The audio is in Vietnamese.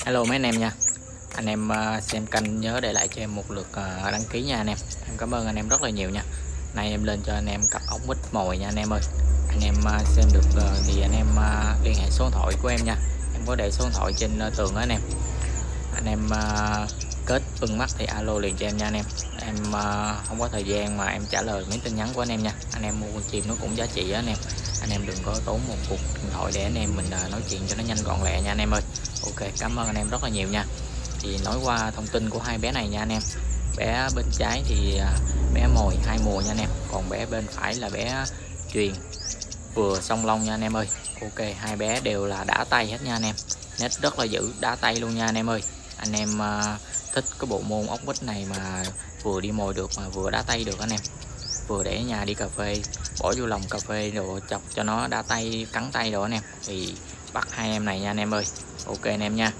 Hello mấy anh em nha. Anh em xem kênh nhớ để lại cho em một lượt đăng ký nha anh em. Em cảm ơn anh em rất là nhiều nha. Nay em lên cho anh em cặp ốc vít mồi nha anh em ơi. Anh em xem được thì anh em liên hệ số điện thoại của em nha. Em có để số điện thoại trên tường đó anh em. Anh em kết ưng mắt thì alo liền cho em nha anh em. Em không có thời gian mà em trả lời mấy tin nhắn của anh em nha. Anh em mua con chim nó cũng giá trị á anh em. Anh em đừng có tốn một cuộc điện thoại để anh em mình nói chuyện cho nó nhanh gọn lẹ nha anh em ơi. Ok, cảm ơn anh em rất là nhiều nha. Thì nói qua thông tin của hai bé này nha anh em. Bé bên trái thì bé mồi 2 mùa nha anh em. Còn bé bên phải là bé truyền vừa song long nha anh em ơi. Ok, hai bé đều là đá tay hết nha anh em. Nét rất là dữ, đá tay luôn nha anh em ơi. Anh em thích cái bộ môn ốc vít này mà vừa đi mồi được mà vừa đá tay được anh em, vừa để ở nhà đi cà phê, bỏ vô lòng cà phê rồi chọc cho nó đá tay, cắn tay rồi anh em, thì bắt hai em này nha anh em ơi. Ok anh em nha.